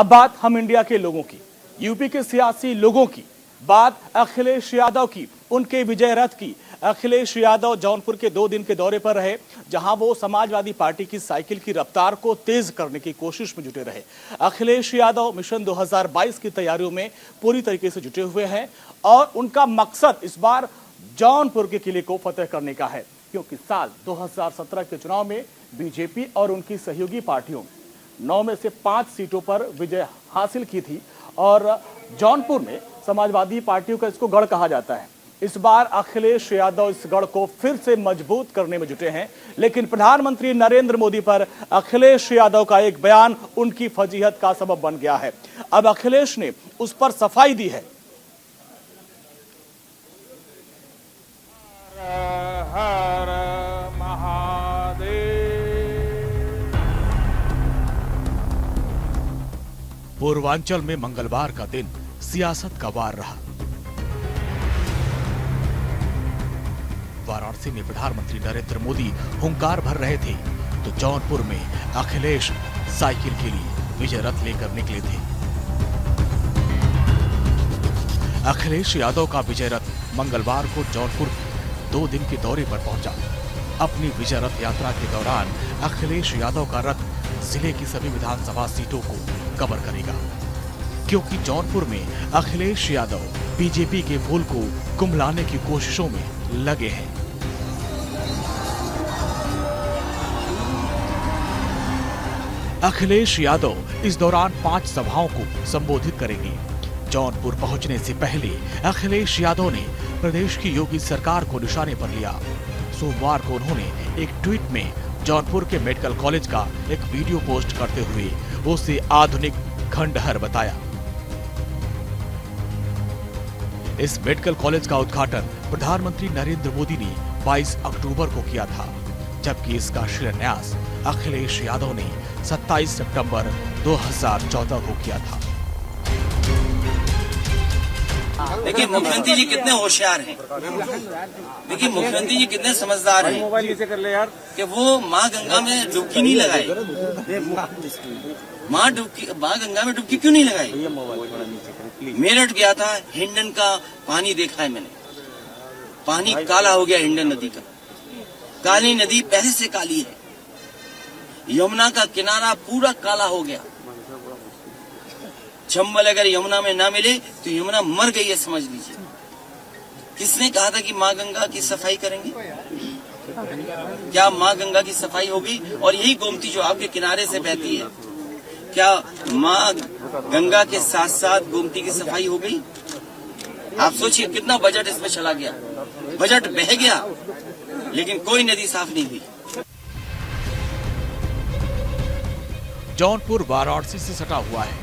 अब बात हम इंडिया के लोगों की, यूपी के सियासी लोगों की, बात अखिलेश यादव की, उनके विजय रथ की। अखिलेश यादव जौनपुर के 2 दिन के दौरे पर रहे, जहां वो समाजवादी पार्टी की साइकिल की रफ्तार को तेज करने की कोशिश में जुटे रहे। अखिलेश यादव मिशन 2022 की तैयारियों में पूरी तरीके से जुटे हुए हैं और उनका मकसद इस बार जौनपुर के किले को फतेह करने का है, क्योंकि साल 2017 के चुनाव में बीजेपी और उनकी सहयोगी पार्टियों 9 में से 5 सीटों पर विजय हासिल की थी और जौनपुर में समाजवादी पार्टियों का इसको गढ़ कहा जाता है। इस बार अखिलेश यादव इस गढ़ को फिर से मजबूत करने में जुटे हैं, लेकिन प्रधानमंत्री नरेंद्र मोदी पर अखिलेश यादव का एक बयान उनकी फजीहत का सबब बन गया है। अब अखिलेश ने उस पर सफाई दी है। हर महादेव। पूर्वांचल में मंगलवार का दिन सियासत का वार रहा। वाराणसी में प्रधानमंत्री नरेंद्र मोदी हुंकार भर रहे थे, तो जौनपुर में अखिलेश साइकिल के लिए विजय रथ लेकर निकले थे। अखिलेश यादव का विजय रथ मंगलवार को जौनपुर 2 दिन के दौरे पर पहुंचा। अपनी विजय रथ यात्रा के दौरान अखिलेश यादव का रथ जिले की सभी विधानसभा सीटों को कवर करेगा, क्योंकि जौनपुर में अखिलेश यादव बीजेपी के फूल को कुंभलाने की कोशिशों में लगे हैं। अखिलेश यादव इस दौरान 5 सभाओं को संबोधित करेंगे। जौनपुर पहुंचने से पहले अखिलेश यादव ने प्रदेश की योगी सरकार को निशाने पर लिया। सोमवार को उन्होंने एक ट्वीट में जौनपुर के मेडिकल कॉलेज का एक वीडियो पोस्ट करते हुए उसे आधुनिक खंडहर बताया। इस मेडिकल कॉलेज का उद्घाटन प्रधानमंत्री नरेंद्र मोदी ने 22 अक्टूबर को किया था, जबकि इसका शिलान्यास अखिलेश यादव ने 27 सितंबर 2014 को किया था। देखिए मुख्यमंत्री जी कितने होशियार हैं, देखिए मुख्यमंत्री जी कितने समझदार हैं। मोबाइल नीचे कर ले यार। कि वो माँ गंगा में डुबकी नहीं लगाई। माँ गंगा में डुबकी क्यों नहीं लगाई? मेरठ गया था, हिंडन का पानी देखा है मैंने। पानी काला हो गया हिंडन नदी का। काली नदी पहले से काली है। यमुना का किनारा पूरा काला हो गया। चंबल अगर यमुना में ना मिले तो यमुना मर गई है, समझ लीजिए। किसने कहा था कि माँ गंगा की सफाई करेंगे? क्या माँ गंगा की सफाई होगी? और यही गोमती जो आपके किनारे से बहती है, क्या माँ गंगा के साथ साथ गोमती की सफाई हो गई? आप सोचिए कितना बजट इसमें चला गया। बजट बह गया लेकिन कोई नदी साफ नहीं हुई। जौनपुर वाराणसी से सटा हुआ है।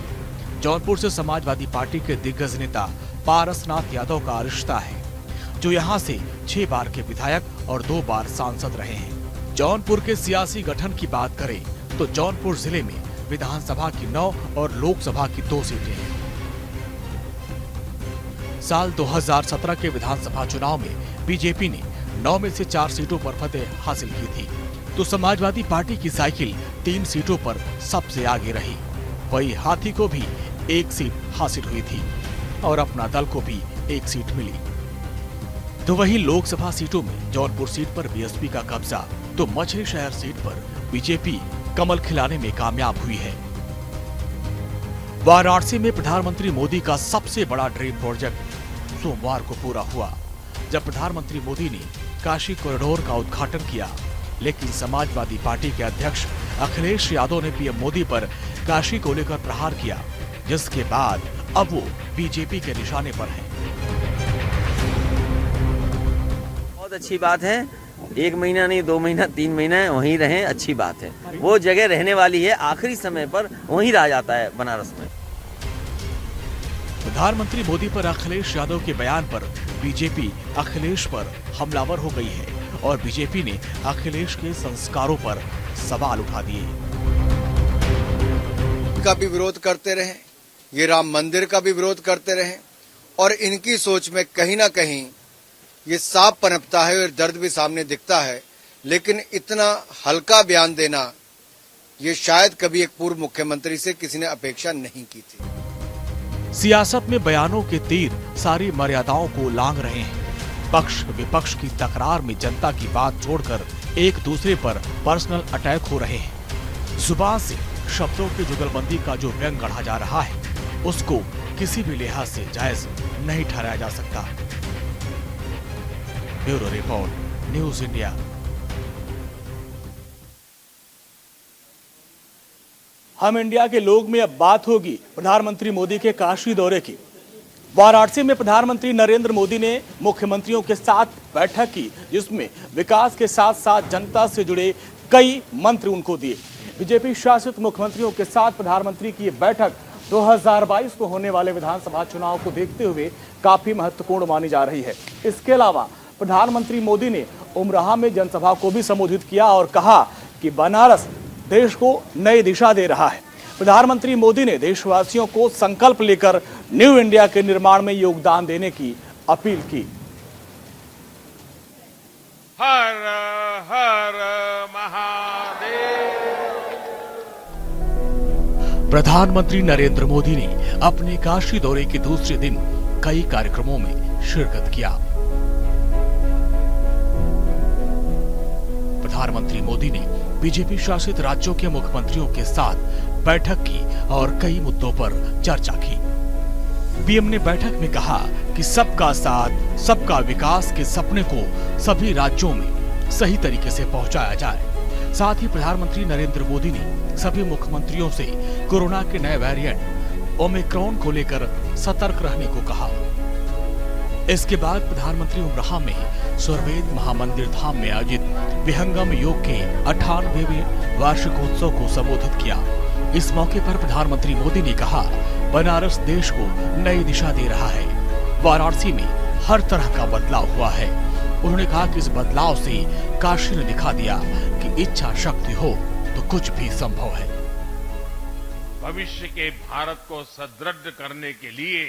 जौनपुर से समाजवादी पार्टी के दिग्गज नेता पारसनाथ यादव का रिश्ता है, जो यहां से 6 बार के विधायक और 2 बार सांसद रहे हैं। जौनपुर के सियासी गठन की बात करें तो जौनपुर जिले में विधानसभा की 9 और लोकसभा की 2 सीटें हैं। साल 2017 के विधानसभा चुनाव में बीजेपी ने 9 में से 4 सीटों पर फतेह हासिल की थी, तो समाजवादी पार्टी की साइकिल 3 सीटों पर सबसे आगे रही। वही हाथी को भी 1 सीट हासिल हुई थी और अपना दल को भी 1 सीट मिली। तो वही लोकसभा सीटों में जौनपुर सीट पर बीएसपी का कब्जा, तो मछली शहर सीट पर बीजेपी कमल खिलाने में कामयाब हुई है। वाराणसी में प्रधानमंत्री मोदी का सबसे बड़ा ड्रीम प्रोजेक्ट सोमवार को पूरा हुआ, जब प्रधानमंत्री मोदी ने काशी कॉरिडोर का उद्घाटन किया। लेकिन समाजवादी पार्टी के अध्यक्ष अखिलेश यादव ने पीएम मोदी पर काशी को लेकर प्रहार किया, जिसके बाद अब वो बीजेपी के निशाने पर हैं। बहुत अच्छी बात है। 1 महीना नहीं, 2 महीना, 3 महीना वहीं रहें, अच्छी बात है। वो जगह रहने वाली है, आखिरी समय पर वहीं रह जाता है बनारस में। प्रधानमंत्री मोदी पर अखिलेश यादव के बयान पर बीजेपी अखिलेश पर हमलावर हो गई है और बीजेपी ने अखिलेश के संस्कारों पर सवाल उठा दिए। का भी विरोध करते रहे, ये राम मंदिर का भी विरोध करते रहे और इनकी सोच में कहीं ना कहीं ये साफ पनपता है और दर्द भी सामने दिखता है। लेकिन इतना हल्का बयान देना ये शायद कभी एक पूर्व मुख्यमंत्री से किसी ने अपेक्षा नहीं की थी। सियासत में बयानों के तीर सारी मर्यादाओं को लांघ रहे हैं। पक्ष विपक्ष की तकरार में जनता की बात छोड़कर एक दूसरे पर पर्सनल अटैक हो रहे हैं। जुबान से शब्दों की जुगलबंदी का जो व्यंग गढ़ा जा रहा है, उसको किसी भी लिहाज से जायज नहीं ठहराया जा सकता। Bureau report, news India. हम इंडिया के लोग में अब बात होगी प्रधानमंत्री मोदी के काशी दौरे की। वाराणसी में प्रधानमंत्री नरेंद्र मोदी ने मुख्यमंत्रियों के साथ बैठक की, जिसमें विकास के साथ साथ जनता से जुड़े कई मंत्र उनको दिए। बीजेपी शासित मुख्यमंत्रियों के साथ प्रधानमंत्री की यह बैठक 2022 को होने वाले विधानसभा चुनाव को देखते हुए काफी महत्वपूर्ण मानी जा रही है। इसके अलावा प्रधानमंत्री मोदी ने उमराह में जनसभा को भी संबोधित किया और कहा कि बनारस देश को नई दिशा दे रहा है। प्रधानमंत्री मोदी ने देशवासियों को संकल्प लेकर न्यू इंडिया के निर्माण में योगदान देने की अपील की। हर हर महादेव। प्रधानमंत्री नरेंद्र मोदी ने अपने काशी दौरे के दूसरे दिन कई कार्यक्रमों में शिरकत किया। प्रधानमंत्री मोदी ने बीजेपी शासित राज्यों के मुख्यमंत्रियों के साथ बैठक की और कई मुद्दों पर चर्चा की। पीएम ने बैठक में कहा कि सबका साथ सबका विकास के सपने को सभी राज्यों में सही तरीके से पहुंचाया जाए। साथ ही प्रधानमंत्री नरेंद्र मोदी ने सभी मुख्यमंत्रियों से कोरोना के नए वेरिएंट ओमिक्रॉन को लेकर सतर्क रहने को कहा। इसके बाद प्रधानमंत्री उमराह में स्वर्वेद महामंदिर धाम में आयोजित विहंगम योग के 98वें वार्षिकोत्सव को संबोधित किया। इस मौके पर प्रधानमंत्री मोदी ने कहा, बनारस देश को नई दिशा दे रहा है। वाराणसी में हर तरह का बदलाव हुआ है। उन्होंने कहा कि इस बदलाव से काशी ने दिखा दिया कि इच्छा शक्ति हो तो कुछ भी संभव है। भविष्य के भारत को सुदृढ़ करने के लिए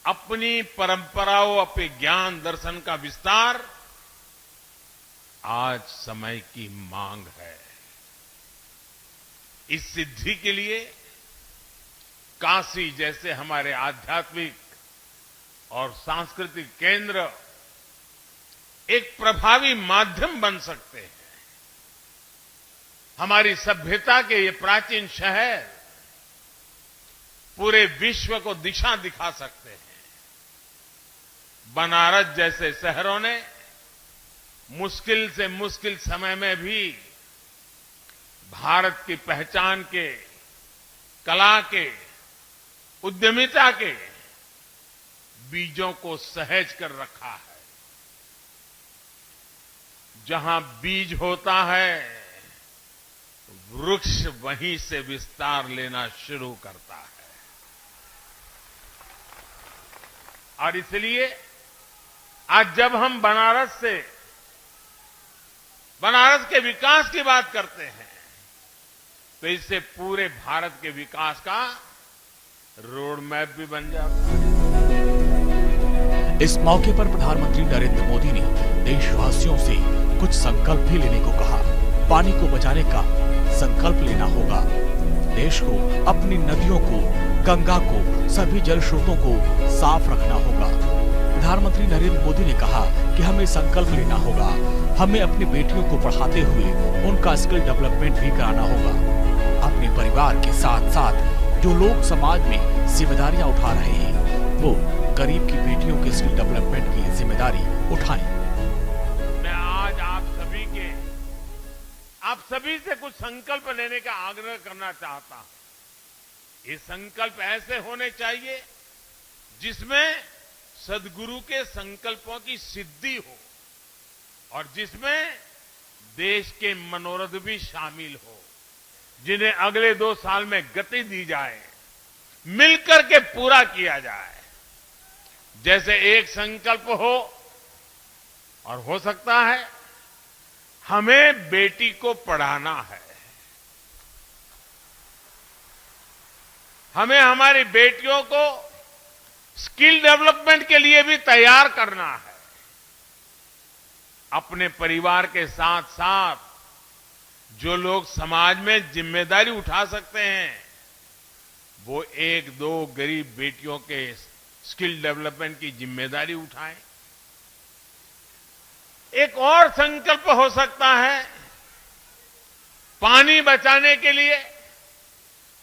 अपनी परंपराओं, अपने ज्ञान दर्शन का विस्तार आज समय की मांग है। इस सिद्धि के लिए काशी जैसे हमारे आध्यात्मिक और सांस्कृतिक केंद्र एक प्रभावी माध्यम बन सकते हैं। हमारी सभ्यता के ये प्राचीन शहर पूरे विश्व को दिशा दिखा सकते हैं। बनारस जैसे शहरों ने मुश्किल से मुश्किल समय में भी भारत की पहचान के, कला के, उद्यमिता के बीजों को सहेज कर रखा है। जहां बीज होता है, वृक्ष वहीं से विस्तार लेना शुरू करता है। और इसलिए आज जब हम बनारस के विकास की बात करते हैं, तो इससे पूरे भारत के विकास का रोड मैप भी बन जाता है। इस मौके पर प्रधानमंत्री नरेंद्र मोदी ने देशवासियों से कुछ संकल्प भी लेने को कहा। पानी को बचाने का संकल्प लेना होगा। देश को, अपनी नदियों को, गंगा को, सभी जल स्रोतों को साफ रखना होगा। प्रधानमंत्री नरेंद्र मोदी ने कहा कि हमें संकल्प लेना होगा। हमें अपनी बेटियों को पढ़ाते हुए उनका स्किल डेवलपमेंट भी कराना होगा। अपने परिवार के साथ साथ जो लोग समाज में जिम्मेदारियां उठा रहे हैं, वो गरीब की बेटियों के स्किल डेवलपमेंट की जिम्मेदारी उठाएं। मैं आज आप सभी से कुछ संकल्प लेने का आग्रह करना चाहता हूं। ये संकल्प ऐसे होने चाहिए जिसमें सद्गुरु के संकल्पों की सिद्धि हो और जिसमें देश के मनोरथ भी शामिल हो, जिन्हें अगले 2 साल में गति दी जाए, मिलकर के पूरा किया जाए। जैसे एक संकल्प हो, और हो सकता है हमें बेटी को पढ़ाना है, हमें हमारी बेटियों को स्किल डेवलपमेंट के लिए भी तैयार करना है। अपने परिवार के साथ साथ जो लोग समाज में जिम्मेदारी उठा सकते हैं वो एक दो गरीब बेटियों के स्किल डेवलपमेंट की जिम्मेदारी उठाएं। एक और संकल्प हो सकता है, पानी बचाने के लिए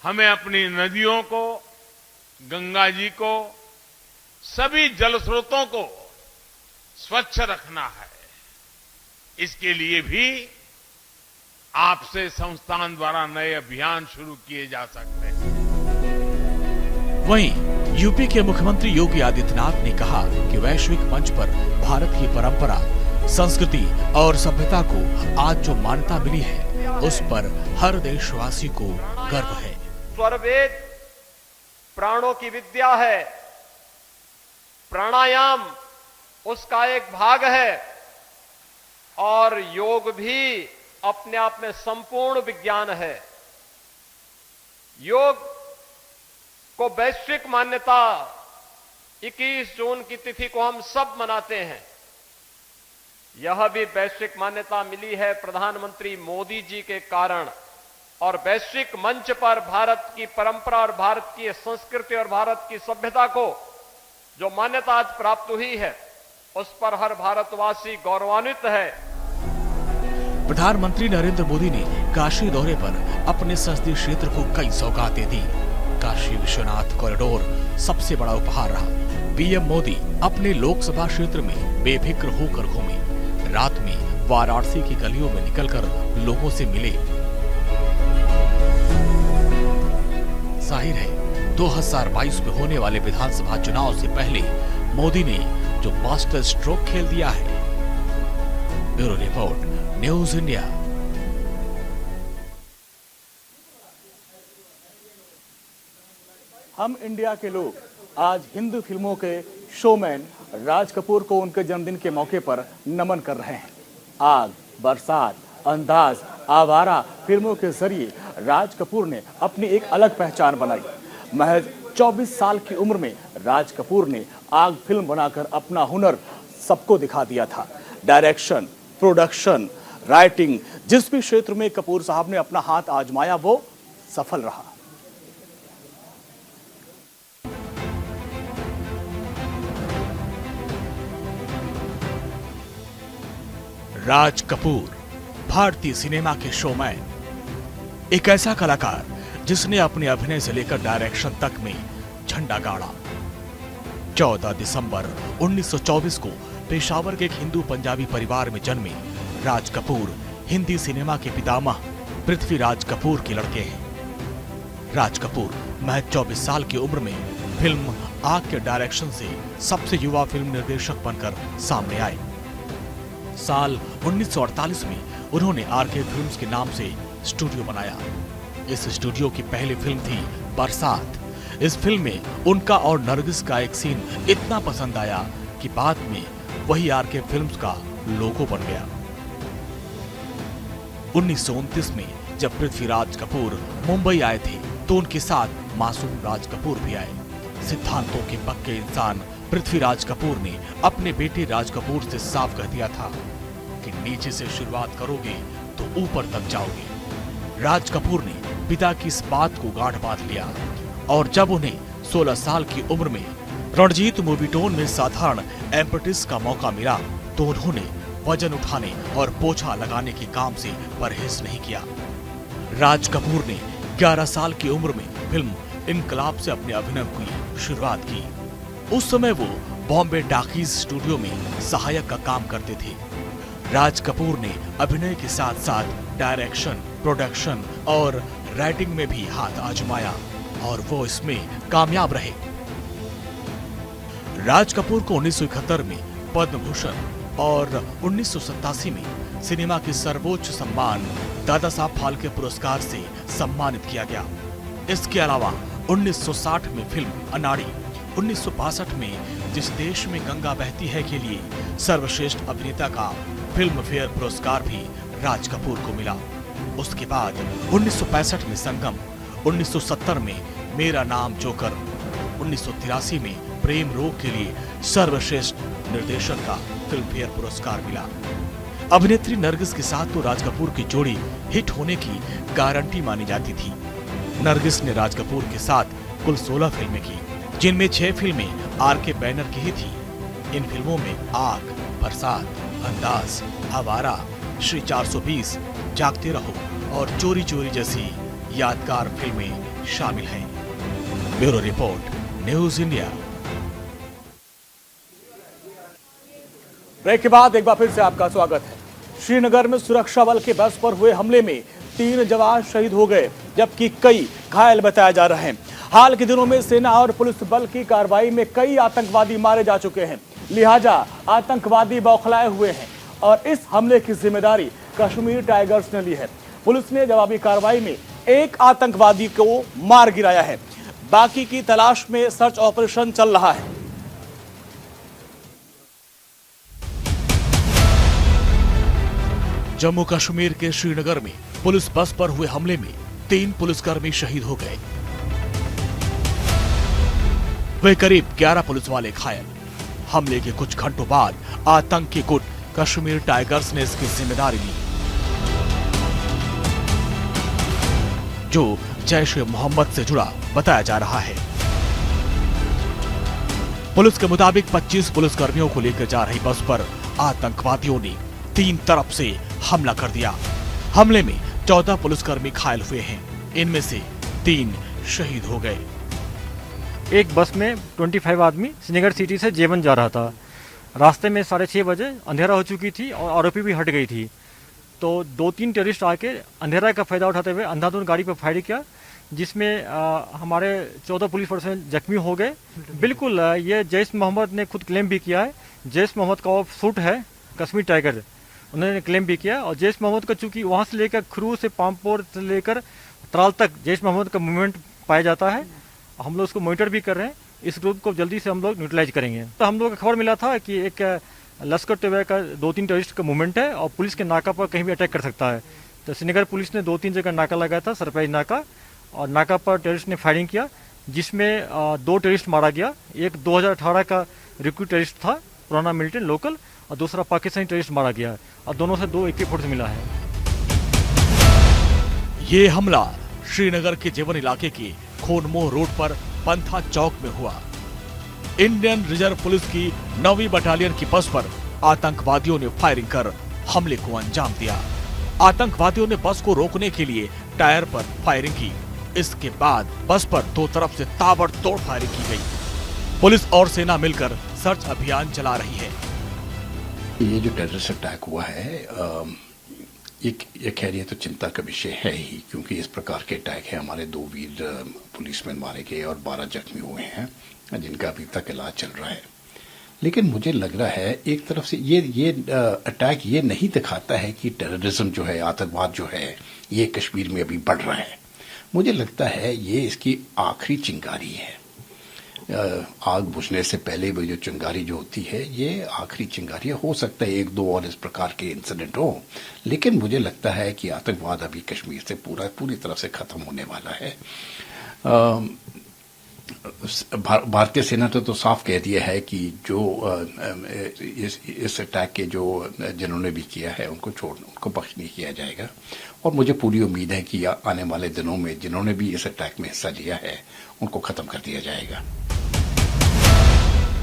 हमें अपनी नदियों को, गंगा जी को, सभी जल स्रोतों को स्वच्छ रखना है। इसके लिए भी आपसे संस्थान द्वारा नए अभियान शुरू किए जा सकते हैं। वहीं यूपी के मुख्यमंत्री योगी आदित्यनाथ ने कहा कि वैश्विक मंच पर भारत की परंपरा, संस्कृति और सभ्यता को आज जो मान्यता मिली है उस पर हर देशवासी को गर्व है। स्वरवेद प्राणों की विद्या है, प्राणायाम उसका एक भाग है और योग भी अपने आप में संपूर्ण विज्ञान है। योग को वैश्विक मान्यता 21 जून की तिथि को हम सब मनाते हैं। यह भी वैश्विक मान्यता मिली है प्रधानमंत्री मोदी जी के कारण, और वैश्विक मंच पर भारत की परंपरा और भारत की संस्कृति और भारत की सभ्यता को जो मान्यता आज प्राप्त हुई है उस पर हर भारतवासी गौरवान्वित है। प्रधानमंत्री नरेंद्र मोदी ने काशी दौरे पर अपने संसदीय क्षेत्र को कई सौगातें दी। काशी विश्वनाथ कॉरिडोर सबसे बड़ा उपहार रहा। पीएम मोदी अपने लोकसभा क्षेत्र में बेफिक्र होकर घूमे। रात में वाराणसी की गलियों में निकलकर लोगों से मिले। जाहिर है 2022 में होने वाले विधानसभा चुनाव से पहले मोदी ने जो मास्टर स्ट्रोक खेल दिया है। Bureau report, news India. हम इंडिया के लोग आज हिंदी फिल्मों के शोमैन राज कपूर को उनके जन्मदिन के मौके पर नमन कर रहे हैं। आग, बरसात, अंदाज, आवारा फिल्मों के जरिए राज कपूर ने अपनी एक अलग पहचान बनाई। महज 24 साल की उम्र में राज कपूर ने आग फिल्म बनाकर अपना हुनर सबको दिखा दिया था। डायरेक्शन, प्रोडक्शन, राइटिंग, जिस भी क्षेत्र में कपूर साहब ने अपना हाथ आजमाया वो सफल रहा। राज कपूर भारतीय सिनेमा के शोमैन, एक ऐसा कलाकार जिसने अपने अभिनय से लेकर डायरेक्शन तक में झंडा गाड़ा। 14 दिसंबर 1924 को पेशावर के एक हिंदू पंजाबी परिवार में जन्मे राज कपूर हिंदी सिनेमा के पितामह पृथ्वीराज कपूर के लड़के हैं। राज कपूर महज 24 साल की उम्र में फिल्म आग के डायरेक्शन से सबसे युवा फिल्म निर्देशक बनकर सामने आए। साल 1948 में उन्होंने आरके फिल्म्स के नाम से स्टूडियो बनाया। इस स्टूडियो की पहली फिल्म थी बरसात। इस फिल्म में उनका और नरगिस का एक सीन इतना पसंद आया कि बाद में वही आरके फिल्म्स का लोगो बन गया। 1929 में जब पृथ्वीराज कपूर मुंबई आए थे तो उनके साथ मासूम राज कपूर भी आए। सिद्धांतों के पक्के इंसान पृथ्वीराज कपूर ने अपने बेटे राज कपूर से साफ कह दिया था कि नीचे से शुरुआत करोगे तो ऊपर तक जाओगे। राज कपूर ने पिता की इस बात को गांठ बांध लिया और जब उन्हें 16 साल की उम्र में रणजीत मूवीटोन में साधारण एम्प्रेटिस का मौका मिला तो उन्होंने वजन उठाने और पोछा लगाने के काम से परहेज नहीं किया। राज कपूर ने 11 साल की उम्र में फिल्म इनकलाब से अपने अभिनय की शुरुआत की। उस समय वो बॉम्बे टाकीज स्टूडियो में सहायक का काम करते थे। राज कपूर ने अभिनय के साथ साथ डायरेक्शन, प्रोडक्शन और राइटिंग में भी हाथ आजमाया और वो इसमें कामयाब रहे। राज कपूर को 1971 में पद्म भूषण और 1987 में सिनेमा के सर्वोच्च सम्मान दादा साहब फाल्के पुरस्कार से सम्मानित किया गया। इसके अलावा 1960 में फिल्म अनाड़ी, 1962 में जिस देश में गंगा बहती है के लिए सर्वश्रेष्ठ अभिनेता का फिल्म फेयर पुरस्कार भी राज कपूर को मिला। उसके बाद 1965 में संगम, 1970 में मेरा नाम जोकर, 1983 में प्रेम रोग के लिए सर्वश्रेष्ठ निर्देशक का फिल्म फेयर पुरस्कार मिला। अभिनेत्री नरगिस के साथ तो राज कपूर की जोड़ी हिट होने की गारंटी मानी जाती थी। नरगिस ने राज कपूर के साथ कुल 16 फिल्में की, जिनमें 6 फिल्में आर.के. बैनर की ही थी। इन फिल्मों में आग, बरसात, अंदाज, आवारा, श्री 420, जागते रहो और चोरी चोरी जैसी यादगार फिल्में शामिल हैं। Bureau report, news India. Break के बाद एक बार फिर से आपका स्वागत है। श्रीनगर में सुरक्षा बल के बस पर हुए हमले में 3 जवान शहीद हो गए, जबकि कई घायल बताए जा रहे हैं। हाल के दिनों में सेना और पुलिस बल की कार्रवाई में कई आतंकवादी मारे जा चुके हैं, लिहाजा आतंकवादी बौखलाए हुए हैं और इस हमले की जिम्मेदारी कश्मीर टाइगर्स ने ली है। पुलिस ने जवाबी कार्रवाई में एक आतंकवादी को मार गिराया है। बाकी की तलाश में सर्च ऑपरेशन चल रहा है। जम्मू कश्मीर के श्रीनगर में पुलिस बस पर हुए हमले में 3 पुलिसकर्मी शहीद हो गए। वे करीब 11 पुलिस वाले घायल। हमले के कुछ घंटों बाद आतंकी गुट कश्मीर टाइगर्स ने इसकी जिम्मेदारी ली, जो जैश-ए-मोहम्मद से जुड़ा बताया जा रहा है। पुलिस के मुताबिक 25 पुलिसकर्मियों को लेकर जा रही बस पर आतंकवादियों ने 3 तरफ से हमला कर दिया। हमले में 14 पुलिसकर्मी घायल हुए हैं, इनमें से 3 शहीद हो गए। एक बस में 25 आदमी श्रीनगर सिटी से जेवन जा रहा था। रास्ते में 6:30 बजे अंधेरा हो चुकी थी और आरोपी भी हट गई थी, तो 2-3 टेररिस्ट आके अंधेरा का फायदा उठाते हुए अंधाधुंध गाड़ी पर फायरिंग किया, जिसमें हमारे 14 पुलिस पर्सन जख्मी हो गए। बिल्कुल ये जैश मोहम्मद ने खुद क्लेम भी किया है। जैश मोहम्मद का ऑफ सूट है कश्मीर टाइगर, उन्होंने क्लेम भी किया। और जैश मोहम्मद का चूंकि वहाँ से लेकर खरू से पामपोर से लेकर त्राल तक जैश मोहम्मद का मूवमेंट पाया जाता है, हम लोग उसको मॉनिटर भी कर रहे हैं। इस ग्रुप को जल्दी से हम लोग न्यूट्रलाइज करेंगे। तो हम लोग को खबर मिला था कि एक लश्कर तैयबा का 2-3 टेररिस्ट का मूवमेंट है और पुलिस के नाका पर कहीं भी अटैक कर सकता है। तो श्रीनगर पुलिस ने 2-3 जगह नाका लगाया था, सरप्राइज नाका, और नाका पर टेररिस्ट ने फायरिंग किया, जिसमें 2 टेररिस्ट मारा गया। एक 2018 का रिक्रूट टेररिस्ट था, पुराना मिलिटेंट लोकल, और दूसरा पाकिस्तानी टेररिस्ट मारा गया और दोनों से 2 AK-47 मिला है। ये हमला श्रीनगर के जेवन इलाके के खोनमोह रोड पर पंथा चौक में हुआ। इंडियन रिजर्व पुलिस की 9वीं बटालियन की बस पर आतंकवादियों ने फायरिंग कर हमले को अंजाम दिया। आतंकवादियों ने बस को रोकने के लिए टायर पर फायरिंग की। इसके बाद बस पर 2 तरफ से ताबड़तोड़ फायरिंग की गई। पुलिस और सेना मिलकर सर्च अभियान चला रही है। ये जो टेररिस्ट अटैक हुआ है, ये खैर तो चिंता का विषय है ही, क्योंकि इस प्रकार के अटैक है, हमारे 2 वीर पुलिसमैन मारे गए और 12 जख्मी हुए हैं, जिनका अभी तक इलाज चल रहा है। लेकिन मुझे लग रहा है एक तरफ से ये अटैक ये नहीं दिखाता है कि टेररिज्म जो है, आतंकवाद जो है, ये कश्मीर में अभी बढ़ रहा है। मुझे लगता है ये इसकी आखिरी चिंगारी है। आग बुझने से पहले वो जो चिंगारी जो होती है, ये आखिरी चिंगारी है। हो सकता है 1-2 और इस प्रकार के इंसिडेंट हो, लेकिन मुझे लगता है कि आतंकवाद अभी कश्मीर से पूरी तरह से खत्म होने वाला है। भारतीय सेना ने तो साफ कह दिया है कि जो इस अटैक के जो जिन्होंने भी किया है उनको बख्श नहीं किया जाएगा। और मुझे पूरी उम्मीद है कि आने वाले दिनों में जिन्होंने भी इस अटैक में हिस्सा लिया है उनको खत्म कर दिया जाएगा।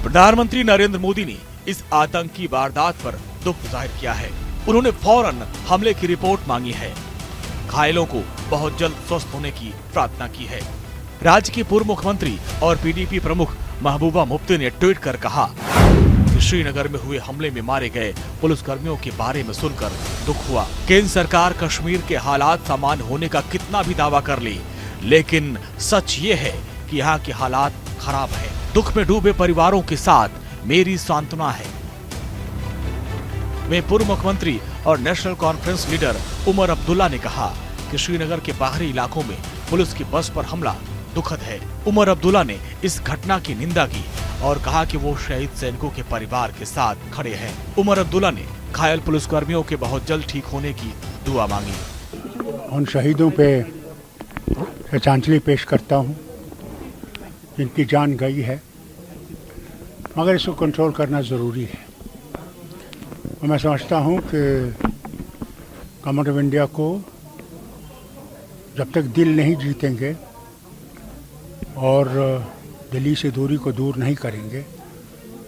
प्रधानमंत्री नरेंद्र मोदी ने इस आतंकी वारदात पर दुख जाहिर किया है। उन्होंने फौरन हमले की रिपोर्ट मांगी है। घायलों को बहुत जल्द स्वस्थ होने की प्रार्थना की है। राज्य की पूर्व मुख्यमंत्री और पीडीपी प्रमुख महबूबा मुफ्ती ने ट्वीट कर कहा कि श्रीनगर में हुए हमले में मारे गए पुलिसकर्मियों के बारे में सुनकर दुख हुआ। केंद्र सरकार कश्मीर के हालात सामान्य होने का कितना भी दावा कर ली, लेकिन सच ये है कि यहाँ के हालात खराब है। दुख में डूबे परिवारों के साथ मेरी सांत्वना है। वे पूर्व मुख्यमंत्री और national conference leader Omar Abdullah ने कहा कि श्रीनगर के बाहरी इलाकों में पुलिस की बस पर हमला दुखद है। उमर अब्दुल्ला ने इस घटना की निंदा की और कहा कि वो शहीद सैनिकों के परिवार के साथ खड़े हैं। उमर अब्दुल्ला ने घायल पुलिसकर्मियों के बहुत जल्द ठीक होने की दुआ मांगी। उन शहीदों पे श्रद्धांजलि पेश करता हूँ जिनकी जान गई है, मगर इसको कंट्रोल करना ज़रूरी है। और मैं समझता हूं कि गवर्नमेंट ऑफ इंडिया को जब तक दिल नहीं जीतेंगे और दिल्ली से दूरी को दूर नहीं करेंगे,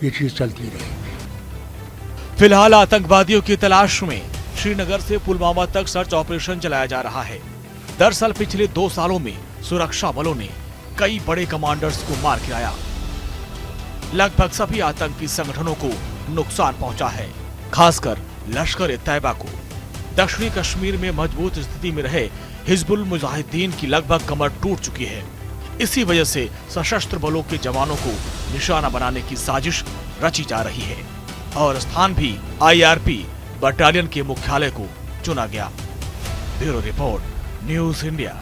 ये चीज़ चलती रहेगी। फिलहाल आतंकवादियों की तलाश में श्रीनगर से पुलवामा तक सर्च ऑपरेशन चलाया जा रहा है। दरअसल पिछले 2 सालों में सुरक्षा बलों ने कई बड़े कमांडर्स को मार गिराया। लगभग सभी आतंकी संगठनों को नुकसान पहुंचा है, खासकर लश्कर-ए-तैयबा को। दक्षिणी कश्मीर में मजबूत स्थिति में रहे हिजबुल मुजाहिदीन की लगभग कमर टूट चुकी है। इसी वजह से सशस्त्र बलों के जवानों को निशाना बनाने की साजिश रची जा रही है और स्थान भी IRP बटालियन के मुख्यालय को चुना गया। Bureau report, news India.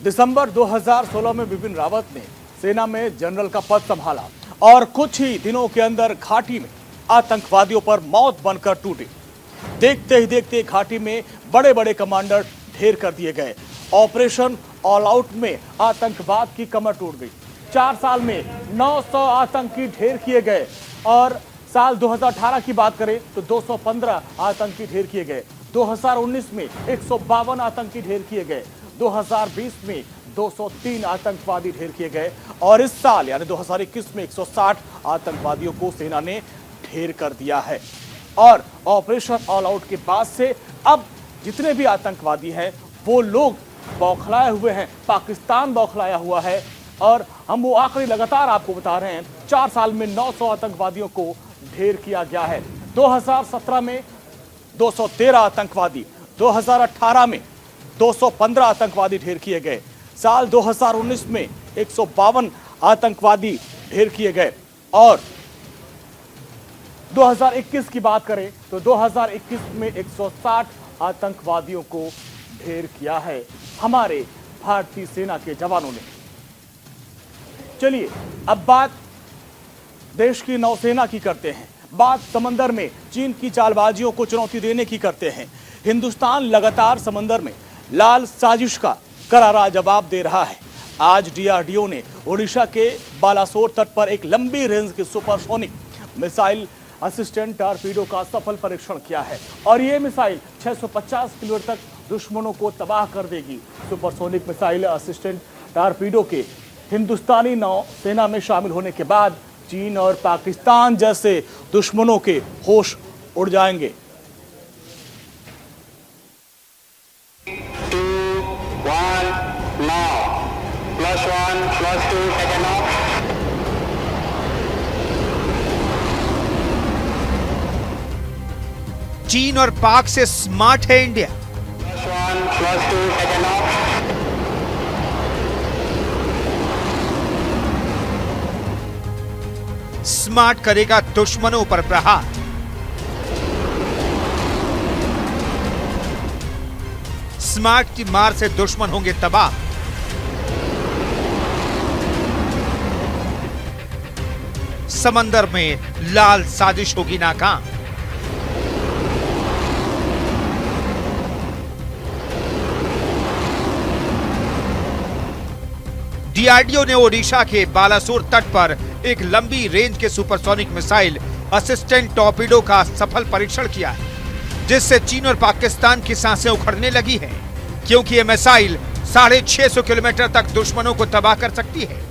दिसंबर 2016 में बिपिन रावत ने सेना में जनरल का पद संभाला और कुछ ही दिनों के अंदर घाटी में आतंकवादियों पर मौत बनकर टूटी। देखते ही देखते घाटी में बड़े बड़े कमांडर ढेर कर दिए गए। ऑपरेशन ऑल आउट में आतंकवाद की कमर टूट गई। 4 साल में 900 आतंकी ढेर किए गए और साल 2018 की बात करें तो 215 आतंकी ढेर किए गए। 2019 में 152 आतंकी ढेर किए गए। 2020 में 203 आतंकवादी ढेर किए गए और इस साल यानी 2021 में 160 आतंकवादियों को सेना ने ढेर कर दिया है। और ऑपरेशन ऑल आउट के बाद से अब जितने भी आतंकवादी हैं वो लोग बौखलाए हुए हैं, पाकिस्तान बौखलाया हुआ है। और हम वो आंकड़े लगातार आपको बता रहे हैं। 4 साल में 900 आतंकवादियों को ढेर किया गया है। 2017 में 213 आतंकवादी, 2018 में 215 आतंकवादी ढेर किए गए। साल 2019 में 152 आतंकवादी ढेर किए गए और 2021 की बात करें तो 2021 में 160 आतंकवादियों को ढेर किया है हमारे भारतीय सेना के जवानों ने। चलिए अब बात देश की नौसेना की करते हैं। बात समंदर में चीन की चालबाजियों को चुनौती देने की करते हैं। हिंदुस्तान लगातार समंदर में लाल साजिश का करारा जवाब दे रहा है। आज DRDO ने ओडिशा के बालासोर तट पर एक लंबी रेंज के सुपरसोनिक मिसाइल असिस्टेंट टॉर्पीडो का सफल परीक्षण किया है और ये मिसाइल 650 किलोमीटर तक दुश्मनों को तबाह कर देगी। सुपरसोनिक मिसाइल असिस्टेंट टॉर्पीडो के हिंदुस्तानी नौसेना में शामिल होने के बाद चीन और पाकिस्तान जैसे दुश्मनों के होश उड़ जाएंगे। 2, 1 now +1 +2 second off। चीन और पाक से स्मार्ट है इंडिया। +1 +2 second off। स्मार्ट करेगा दुश्मनों पर प्रहार। स्मार्ट की मार से दुश्मन होंगे तबाह। समंदर में लाल साजिश होगी नाकाम। DRDO ने ओडिशा के बालासोर तट पर एक लंबी रेंज के सुपरसोनिक मिसाइल असिस्टेंट टॉर्पीडो का सफल परीक्षण किया है, जिससे चीन और पाकिस्तान की सांसें उखड़ने लगी हैं, क्योंकि यह मिसाइल 650 किलोमीटर तक दुश्मनों को तबाह कर सकती है।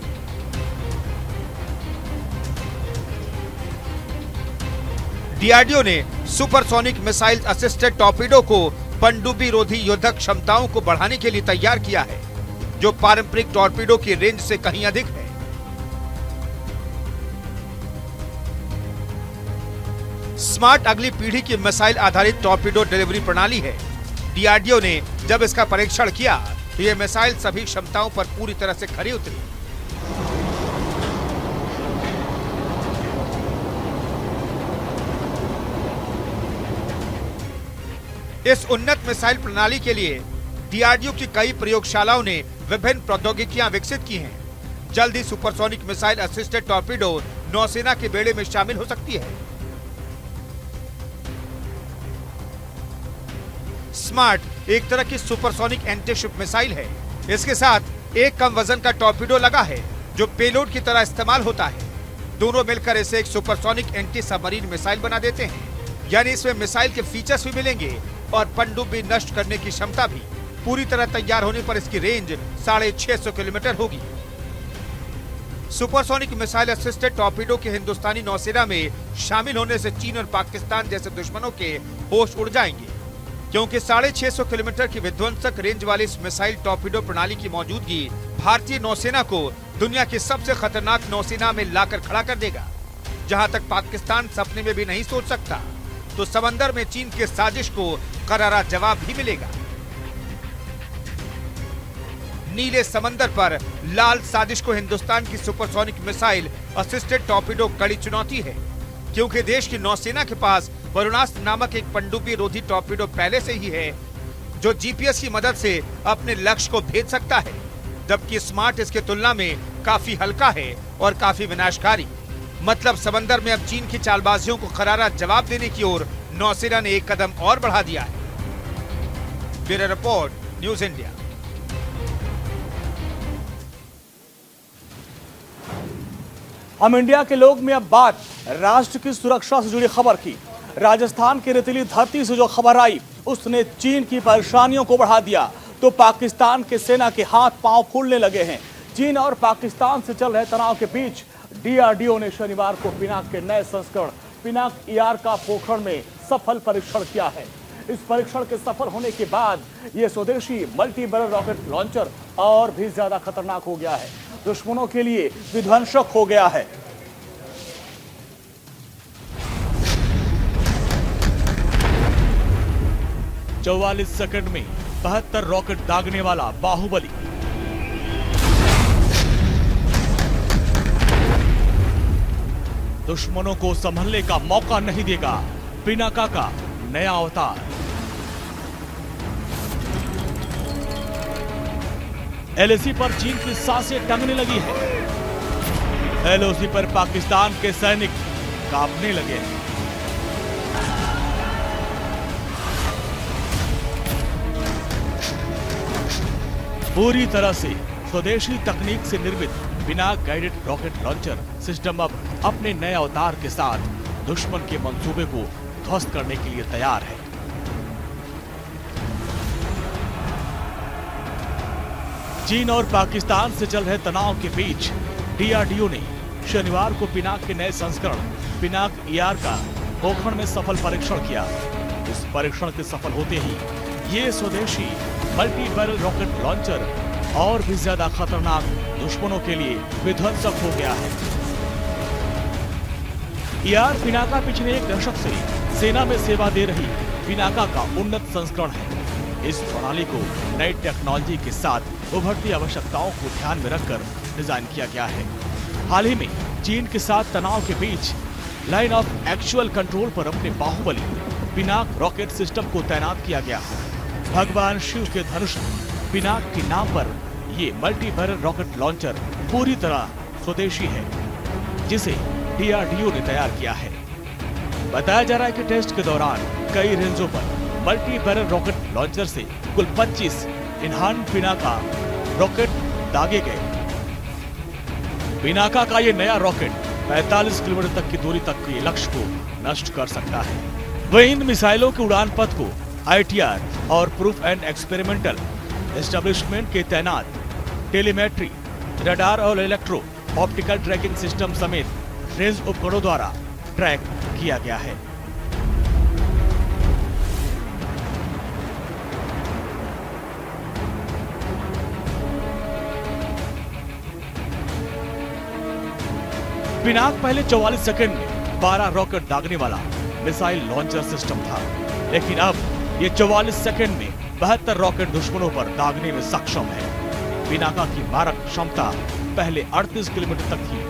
DRDO ने सुपरसोनिक मिसाइल असिस्टेंट टॉर्पीडो को पनडुब्बी रोधी युद्धक क्षमताओं को बढ़ाने के लिए तैयार किया है, जो पारंपरिक टॉर्पीडो की रेंज से कहीं अधिक है। स्मार्ट अगली पीढ़ी की मिसाइल आधारित टॉर्पीडो डिलीवरी प्रणाली है। DRDO ने जब इसका परीक्षण किया तो यह मिसाइल सभी क्षमताओं पर पूरी तरह से खरी उतरी। इस उन्नत मिसाइल प्रणाली के लिए DRDO की कई प्रयोगशालाओं ने विभिन्न प्रौद्योगिकियां विकसित की हैं। जल्द ही सुपरसोनिक मिसाइल असिस्टेड टॉर्पीडो नौसेना के बेड़े में शामिल हो सकती है। स्मार्ट एक तरह की सुपरसोनिक एंटीशिप मिसाइल है। इसके साथ एक कम वजन का टॉर्पीडो लगा है, जो पेलोड की तरह इस्तेमाल होता है। दोनों मिलकर इसे एक सुपरसोनिक एंटी सबमरीन मिसाइल बना देते हैं। यानी इसमें मिसाइल के फीचर्स भी मिलेंगे और पनडुब्बी नष्ट करने की क्षमता भी। पूरी तरह तैयार होने पर इसकी रेंज 650 किलोमीटर होगी। सुपरसोनिक मिसाइल असिस्टेड टॉर्पीडो के हिंदुस्तानी नौसेना में शामिल होने से चीन और पाकिस्तान जैसे दुश्मनों के होश उड़ जाएंगे, क्योंकि 650 किलोमीटर की विध्वंसक रेंज वाली इस मिसाइल टॉर्पीडो प्रणाली की मौजूदगी भारतीय नौसेना को दुनिया की सबसे खतरनाक नौसेना में लाकर खड़ा कर देगा। जहां तक पाकिस्तान सपने में भी नहीं सोच सकता, तो समंदर में चीन की साजिश को करारा जवाब भी मिलेगा। नीले समंदर पर लाल साजिश को हिंदुस्तान की सुपरसोनिक मिसाइल असिस्टेड टॉर्पीडो कड़ी चुनौती है, क्योंकि देश की नौसेना के पास वरुणास्त्र नामक एक पनडुब्बी रोधी टॉर्पीडो पहले से ही है, जो जीपीएस की मदद से अपने लक्ष्य को भेद सकता है, जबकि स्मार्ट इसके तुलना में काफी हल्का है और काफी विनाशकारी। मतलब समंदर में अब चीन की चालबाजियों को करारा जवाब देने की ओर नौसेना ने एक कदम और बढ़ा दिया है। Bureau report, news India. हम इंडिया के लोग में अब बात राष्ट्र की सुरक्षा से जुड़ी खबर की। राजस्थान की रेतीली धरती से जो खबर आई, उसने चीन की परेशानियों को बढ़ा दिया, तो पाकिस्तान के सेना के हाथ पांव फूलने लगे हैं। चीन और पाकिस्तान से चल रहे तनाव के बीच डीआरडीओ ने शनिवार को पिनाक के नए संस्करण पिनाक ईआर का पोखरण में सफल परीक्षण किया है। इस परीक्षण के सफल होने के बाद यह स्वदेशी मल्टी बैरल रॉकेट लॉन्चर और भी ज्यादा खतरनाक हो गया है, दुश्मनों के लिए विध्वंसक हो गया है। चौवालीस सेकंड में 72 रॉकेट दागने वाला बाहुबली दुश्मनों को संभलने का मौका नहीं देगा। पिनाका का नया अवतार। एलओसी पर चीन की सांसें टंगने लगी है। एलओसी पर पाकिस्तान के सैनिक कांपने लगे हैं। पूरी तरह से स्वदेशी तकनीक से निर्मित बिना गाइडेड रॉकेट लॉन्चर सिस्टम अब अपने नए अवतार के साथ दुश्मन के मंसूबे को ध्वस्त करने के लिए तैयार है। चीन और पाकिस्तान से चल रहे तनाव के बीच डीआरडीओ ने शनिवार को पिनाक के नए संस्करण पिनाक ईआर का पोखरण में सफल परीक्षण किया। इस परीक्षण के सफल होते ही ये स्वदेशी मल्टी बैरल रॉकेट लॉन्चर और भी ज्यादा खतरनाक दुश्मनों के लिए विध्वंसक हो गया है। ईआर पिनाका पिछले एक दशक से सेना में सेवा दे रही पिनाका का उन्नत संस्करण है। इस प्रणाली को नई टेक्नोलॉजी के साथ उभरती आवश्यकताओं को ध्यान में रखकर डिजाइन किया गया है। हाल ही में चीन के साथ तनाव के बीच लाइन ऑफ एक्चुअल कंट्रोल पर अपने बाहुबली पिनाक रॉकेट सिस्टम को तैनात किया गया है। भगवान शिव के धनुष पिनाक के नाम पर ये मल्टी बैरल रॉकेट लॉन्चर पूरी तरह स्वदेशी है, जिसे डीआरडीओ ने तैयार किया है। बताया जा रहा है कि टेस्ट के दौरान कई रेंजों पर मल्टी बैरल रॉकेट लॉन्चर से कुल 25 इनहान पिनाका रॉकेट दागे गए। पिनाका का ये नया रॉकेट 45 किलोमीटर तक की दूरी तक के लक्ष्य को नष्ट कर सकता है। वहीं इन मिसाइलों के उड़ान पथ को आईटीआर और प्रूफ एंड एक्सपेरिमेंटल एस्टेब्लिशमेंट के तैनात टेलीमेट्री, रडार और इलेक्ट्रो ऑप्टिकल ट्रैकिंग सिस्टम समेत रेंज उपकरणों द्वारा ट्रैक किया गया है। पिनाक पहले 44 सेकंड में 12 रॉकेट दागने वाला मिसाइल लॉन्चर सिस्टम था, लेकिन अब ये 44 सेकंड में 72 रॉकेट दुश्मनों पर दागने में सक्षम है। पिनाका की मारक क्षमता पहले 38 किलोमीटर तक थी,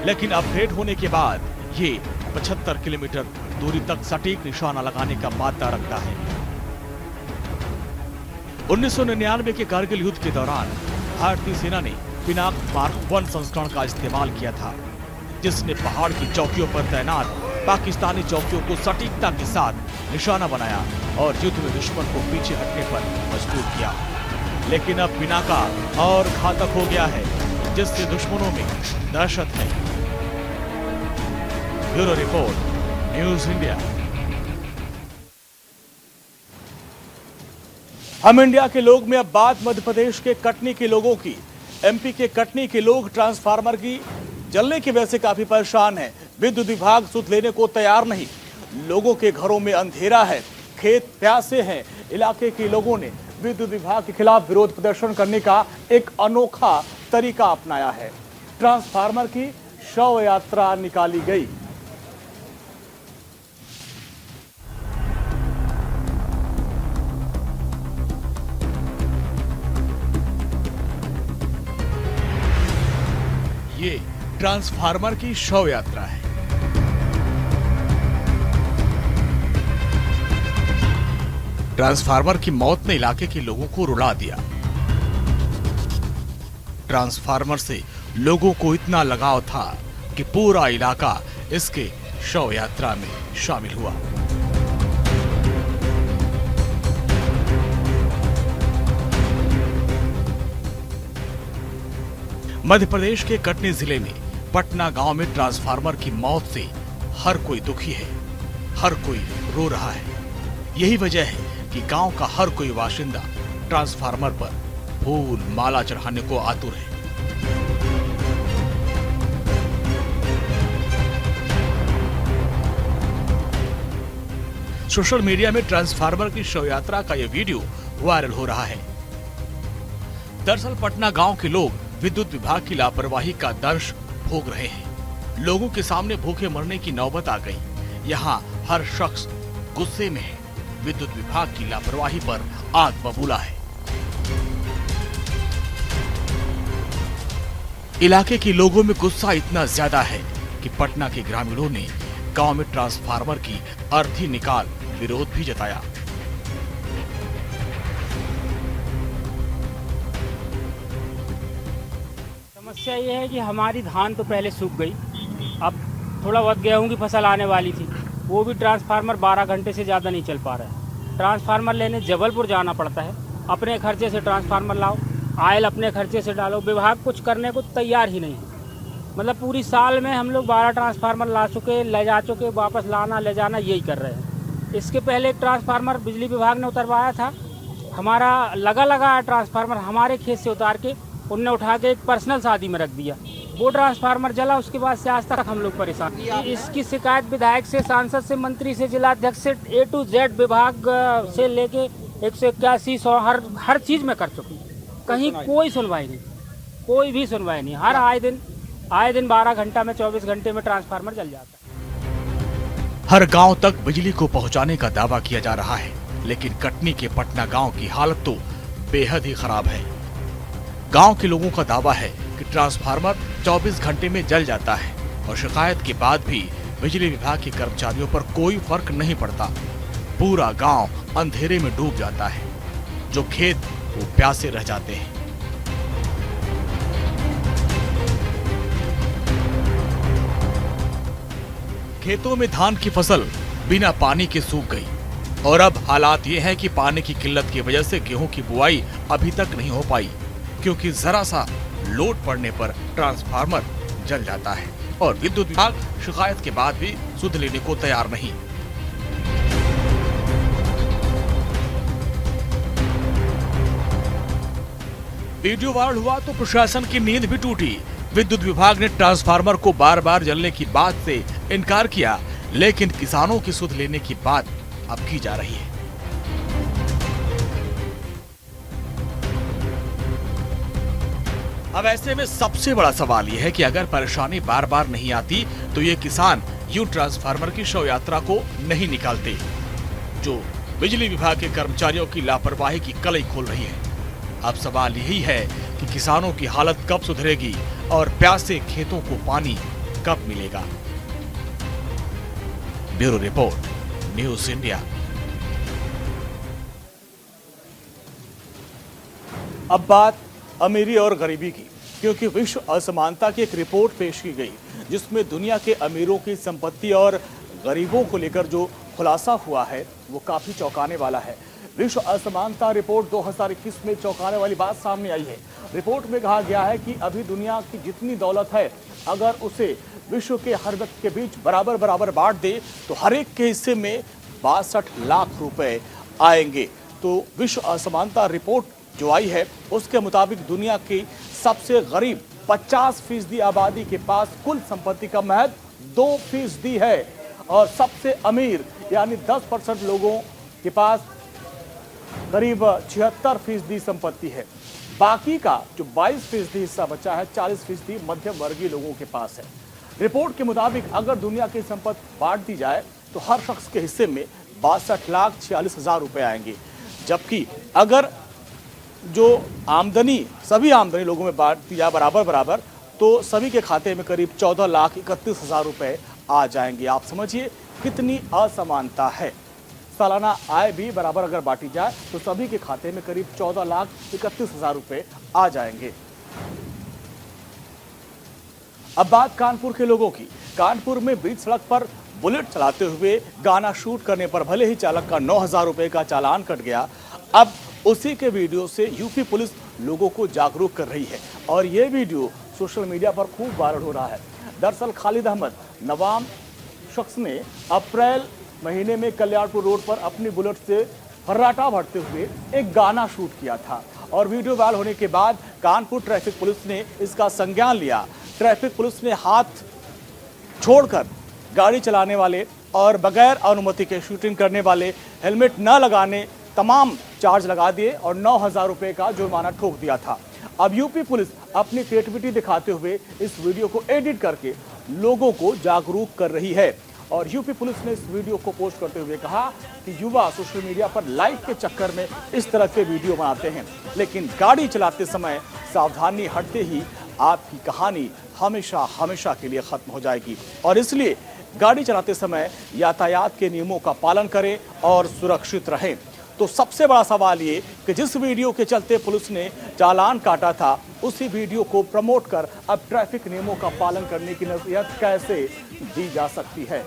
लेकिन अपग्रेड होने के बाद ये 75 किलोमीटर दूरी तक सटीक निशाना लगाने का मादा रखता है। 1999 के कारगिल युद्ध के दौरान भारतीय सेना ने पिनाक मार्क 1 संस्करण का इस्तेमाल किया था, जिसने पहाड़ की चौकियों पर तैनात पाकिस्तानी चौकियों को सटीकता के साथ निशाना बनाया और युद्ध में दुश्मन को पीछे हटने पर मजबूर किया। लेकिन अब पिनाका और घातक हो गया है, जिससे दुश्मनों में दहशत है। Bureau report, news India. हम इंडिया के लोग में अब बात मध्य प्रदेश के कटनी के लोगों की। एमपी के कटनी के लोग ट्रांसफार्मर की जलने की वजह से काफी परेशान हैं। विद्युत विभाग सुध लेने को तैयार नहीं। लोगों के घरों में अंधेरा है, खेत प्यासे हैं। इलाके के लोगों ने विद्युत विभाग के खिलाफ विरोध प्रदर्शन करने का एक अनोखा तरीका अपनाया है। ट्रांसफार्मर की शव यात्रा निकाली गई। ये ट्रांसफार्मर की शव यात्रा है। ट्रांसफार्मर की मौत ने इलाके के लोगों को रुला दिया। ट्रांसफार्मर से लोगों को इतना लगाव था कि पूरा इलाका इसके शव यात्रा में शामिल हुआ। मध्य प्रदेश के कटनी जिले में पटना गांव में ट्रांसफार्मर की मौत से हर कोई दुखी है, हर कोई रो रहा है। यही वजह है कि गांव का हर कोई बाशिंदा ट्रांसफार्मर पर फूल माला चढ़ाने को आतुर है। सोशल मीडिया में ट्रांसफार्मर की शव यात्रा का यह वीडियो वायरल हो रहा है। दरअसल पटना गांव के लोग विद्युत विभाग की लापरवाही का दंश भोग रहे हैं। लोगों के सामने भूखे मरने की नौबत आ गई। यहाँ हर शख्स गुस्से में है। विद्युत विभाग की लापरवाही पर आग बबूला है। इलाके के लोगों में गुस्सा इतना ज्यादा है कि पटना के ग्रामीणों ने गांव में ट्रांसफार्मर की अर्थी निकाल विरोध भी जताया। समस्या ये है कि हमारी धान तो पहले सूख गई, अब थोड़ा बहुत गेहूं की फसल आने वाली थी, वो भी ट्रांसफार्मर 12 घंटे से ज़्यादा नहीं चल पा रहा है। ट्रांसफार्मर लेने जबलपुर जाना पड़ता है, अपने खर्चे से ट्रांसफार्मर लाओ, आयल अपने खर्चे से डालो। विभाग कुछ करने को तैयार ही नहीं है। मतलब पूरी साल में हम लोग 12 ट्रांसफार्मर ला चुके, ले जा चुके, वापस लाना ले जाना यही कर रहे हैं। इसके पहले एक ट्रांसफार्मर बिजली विभाग ने उतरवाया था, हमारा लगा ट्रांसफार्मर हमारे खेत से उतार के उनने उठा के एक पर्सनल शादी में रख दिया। वो ट्रांसफार्मर जला, उसके बाद से आज तक हम लोग परेशान। इसकी शिकायत विधायक से, सांसद से, मंत्री से, जिलाध्यक्ष से, A to Z विभाग से लेके 181 100 हर चीज में कर चुकी। कहीं कोई सुनवाई नहीं, कोई भी सुनवाई नहीं। हर आए दिन 12 घंटा में 24 घंटे में ट्रांसफार्मर जल जाता है। हर गांव तक बिजली को पहुंचाने का दावा किया जा रहा है, लेकिन कटनी के पटना गांव की हालत तो बेहद ही खराब है। गांव के लोगों का दावा है कि ट्रांसफार्मर 24 घंटे में जल जाता है और शिकायत के बाद भी बिजली विभाग के कर्मचारियों पर कोई फर्क नहीं पड़ता। पूरा गांव अंधेरे में डूब जाता है। जो खेत वो प्यासे रह जाते हैं। खेतों में धान की फसल बिना पानी के सूख गई और अब हालात ये हैं कि पानी की किल्लत की वजह से गेहूं की बुआई अभी तक नहीं हो पाई, क्योंकि जरा सा लोड पड़ने पर ट्रांसफार्मर जल जाता है और विद्युत विभाग शिकायत के बाद भी सुध लेने को तैयार नहीं। वीडियो वायरल हुआ तो प्रशासन की नींद भी टूटी। विद्युत विभाग ने ट्रांसफार्मर को बार बार जलने की बात से इनकार किया, लेकिन किसानों की सुध लेने की बात अब की जा रही है। अब ऐसे में सबसे बड़ा सवाल यह है कि अगर परेशानी बार बार नहीं आती तो ये किसान यूं ट्रांसफार्मर की शव यात्रा को नहीं निकालते, जो बिजली विभाग के कर्मचारियों की लापरवाही की कलई खोल रही है। अब सवाल यही है कि किसानों की हालत कब सुधरेगी और प्यासे खेतों को पानी कब मिलेगा। Bureau report, news India. अब बात अमीरी और गरीबी की, क्योंकि विश्व असमानता की एक रिपोर्ट पेश की गई जिसमें दुनिया के अमीरों की संपत्ति और गरीबों को लेकर जो खुलासा हुआ है वो काफी चौंकाने वाला है। विश्व असमानता रिपोर्ट 2021 में चौंकाने वाली बात सामने आई है। रिपोर्ट में कहा गया है कि अभी दुनिया की जितनी दौलत है, अगर उसे विश्व के हर व्यक्ति के बीच बराबर बराबर बांट दे तो हर एक के हिस्से में 62 लाख रुपए आएंगे। तो विश्व असमानता रिपोर्ट जो आई है उसके मुताबिक दुनिया की सबसे गरीब 50% आबादी के पास कुल संपत्ति का महज 2% है और सबसे अमीर यानी 10% लोगों के पास करीब 76% संपत्ति है। बाकी का जो 22% हिस्सा बचा है 40% मध्यम वर्गीय लोगों के पास है। रिपोर्ट के मुताबिक अगर दुनिया की संपत्ति बांट दी जाए तो हर शख्स के हिस्से में 62,46,000 रुपए आएंगे, जबकि अगर जो आमदनी सभी आमदनी लोगों में बांट दी जाए बराबर बराबर तो सभी के खाते में करीब 14,31,000 रुपए आ जाएंगे। आप समझिए कितनी असमानता है। सालाना आय भी बराबर अगर बांटी जाए तो सभी के खाते में करीब 14,31,000 रुपए आ जाएंगे। अब बात कानपुर के लोगों की। कानपुर में बीच सड़क पर बुलेट चलाते हुए गाना शूट करने पर भले ही चालक का 9,000 रुपए का चालान कट गया, अब उसी के वीडियो से यूपी पुलिस लोगों को जागरूक कर रही है और ये वीडियो सोशल मीडिया पर खूब वायरल हो रहा है। दरअसल खालिद अहमद नवाम शख्स ने अप्रैल महीने में कल्याणपुर रोड पर अपनी बुलेट से फर्राटा भरते हुए एक गाना शूट किया था और वीडियो वायरल होने के बाद कानपुर ट्रैफिक पुलिस ने इसका संज्ञान लिया। ट्रैफिक पुलिस ने हाथ छोड़कर गाड़ी चलाने वाले और बगैर अनुमति के शूटिंग करने वाले हेलमेट न लगाने तमाम चार्ज लगा दिए और 9,000 रुपए का जुर्माना ठोक दिया था। अब यूपी पुलिस अपनी क्रिएटिविटी दिखाते हुए इस वीडियो को एडिट करके लोगों को जागरूक कर रही है और यूपी पुलिस ने इस वीडियो को पोस्ट करते हुए कहा कि युवा सोशल मीडिया पर लाइक के चक्कर में इस तरह के वीडियो बनाते हैं, लेकिन गाड़ी चलाते समय सावधानी हटते ही आपकी कहानी हमेशा हमेशा के लिए खत्म हो जाएगी और इसलिए गाड़ी चलाते समय यातायात के नियमों का पालन करें और सुरक्षित रहें। तो सबसे बड़ा सवाल ये कि जिस वीडियो के चलते पुलिस ने चालान काटा था उसी वीडियो को प्रमोट कर अब ट्रैफिक नियमों का पालन करने की नसीहत कैसे दी जा सकती है।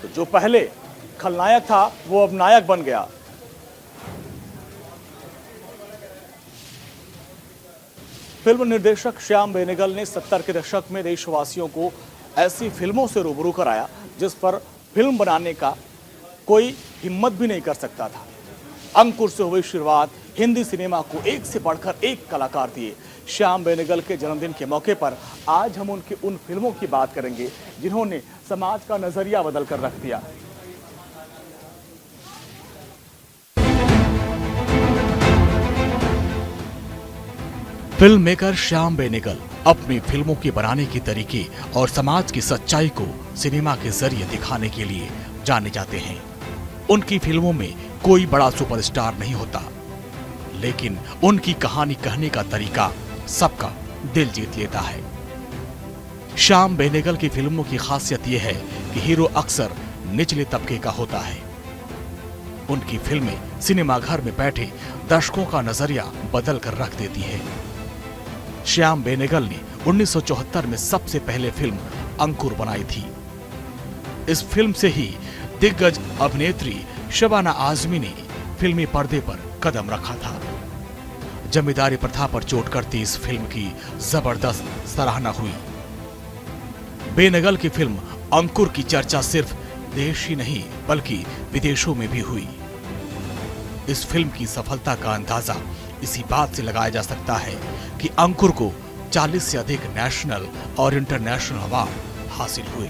तो जो पहले खलनायक था वो अब नायक बन गया। फिल्म निर्देशक श्याम बेनेगल ने 70 के दशक में देशवासियों को ऐसी फिल्मों से रूबरू कराया जिस पर फिल्म बनाने का कोई हिम्मत भी नहीं कर सकता था। अंकुर से हुई शुरुआत हिंदी सिनेमा को एक से बढ़कर एक कलाकार दिए। श्याम बेनेगल के जन्मदिन के मौके पर आज हम उनकी उन फिल्मों की बात करेंगे जिन्होंने समाज का नजरिया बदल कर रख दिया। फिल्म मेकर श्याम बेनेगल अपनी फिल्मों के बनाने के तरीके और समाज की सच्चाई को सिनेमा के जरिए दिखाने के लिए जाने जाते हैं। उनकी फिल्मों में कोई बड़ा सुपरस्टार नहीं होता, लेकिन उनकी कहानी कहने का तरीका सबका दिल जीत लेता है। श्याम बेनेगल की फिल्मों की खासियत यह है कि हीरो अक्सर निचले तबके का होता है। उनकी फिल्में सिनेमाघर में बैठे दर्शकों का नजरिया बदल कर रख देती है। श्याम बेनेगल ने 1974 में सबसे पहले फिल्म अंकुर बनाई थी। इस फिल्म से ही दिग्गज अभिनेत्री शबाना आजमी ने फिल्मी पर्दे पर कदम रखा था। जमींदारी प्रथा पर चोट करती इस फिल्म की जबरदस्त सराहना हुई। बेनेगल की फिल्म अंकुर की चर्चा सिर्फ देश ही नहीं बल्कि विदेशों में भी हुई। इस फिल्म की सफलता का अंदाजा इसी बात से लगाया जा सकता है कि अंकुर को 40 से अधिक नेशनल और इंटरनेशनल अवार्ड हासिल हुए।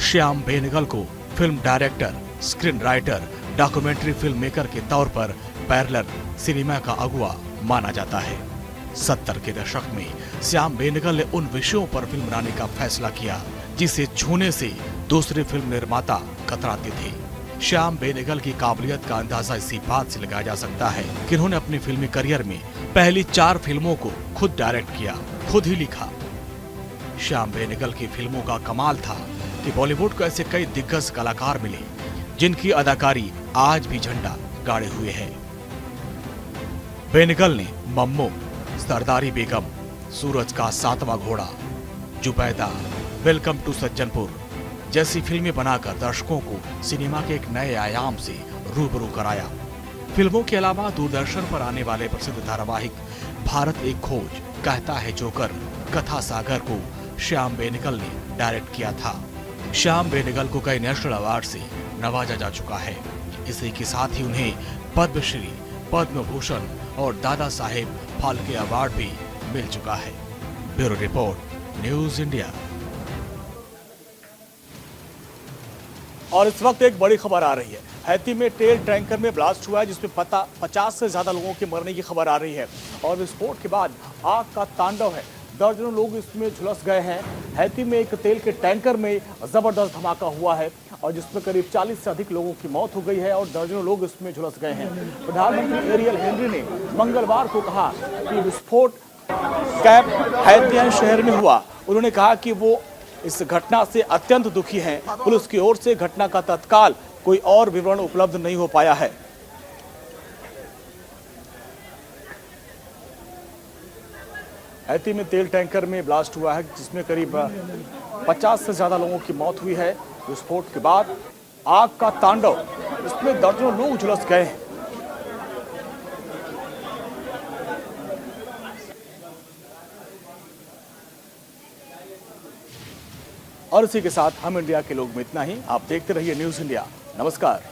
श्याम बेनेगल को film director, screen writer, documentary film maker के तौर पर पैरेलल सिनेमा का अगुआ माना जाता है। 70 के दशक में श्याम बेनेगल ने उन विषयों पर फिल्म बनाने का फैसला किया जिसे छूने से दूसरे फिल्म निर्माता कतराते थे। श्याम बेनेगल की काबिलियत का अंदाजा इसी बात से लगाया जा सकता है कि उन्होंने अपने फिल्मी करियर में पहली 4 फिल्मों को खुद डायरेक्ट किया, खुद ही लिखा। श्याम बेनेगल की फिल्मों का कमाल था कि बॉलीवुड को ऐसे कई दिग्गज कलाकार मिले जिनकी अदाकारी आज भी झंडा गाड़े हुए है। बेनेगल ने मम्मो, सरदारी बेगम, सूरज का 7वां घोड़ा, जुबैदा, वेलकम टू सज्जनपुर, जैसी फिल्में बनाकर दर्शकों को सिनेमा के एक नए आयाम से रूबरू कराया। फिल्मों के अलावा दूरदर्शन पर आने वाले प्रसिद्ध धारावाहिक भारत एक खोज, कहता है जोकर, कथा सागर को श्याम बेनेगल ने डायरेक्ट किया था। श्याम बेनेगल को कई नेशनल अवार्ड से नवाजा जा चुका है। इसी के साथ ही उन्हें पद्मश्री, पद्म भूषण और दादा साहेब फाल्के अवार्ड भी मिल चुका है। Bureau report, news India. और इस वक्त एक बड़ी खबर आ रही है। हैती में तेल टैंकर में ब्लास्ट हुआ है, जिसमें 50 से ज्यादा लोगों के मरने की खबर आ रही है और विस्फोट के बाद आग का तांडव है। दर्जनों लोग इसमें झुलस गए हैं। हैती में एक तेल के टैंकर में जबरदस्त धमाका हुआ है और जिसमें करीब 40 से अधिक लोगों की मौत हो गई है और दर्जनों लोग इसमें झुलस गए हैं। प्रधानमंत्री एरियल हेनरी ने मंगलवार को कहा कि विस्फोट कैप हैतियन शहर में हुआ। उन्होंने कहा कि वो इस घटना से अत्यंत दुखी हैं। पुलिस की ओर से घटना का तत्काल कोई और विवरण उपलब्ध नहीं हो पाया है। हैती में तेल टैंकर में ब्लास्ट हुआ है, जिसमें करीब 50 से ज्यादा लोगों की मौत हुई है। विस्फोट के बाद आग का तांडव, इसमें दर्जनों लोग झुलस गए हैं। और इसी के साथ हम इंडिया के लोग में इतना ही। आप देखते रहिए न्यूज इंडिया। नमस्कार।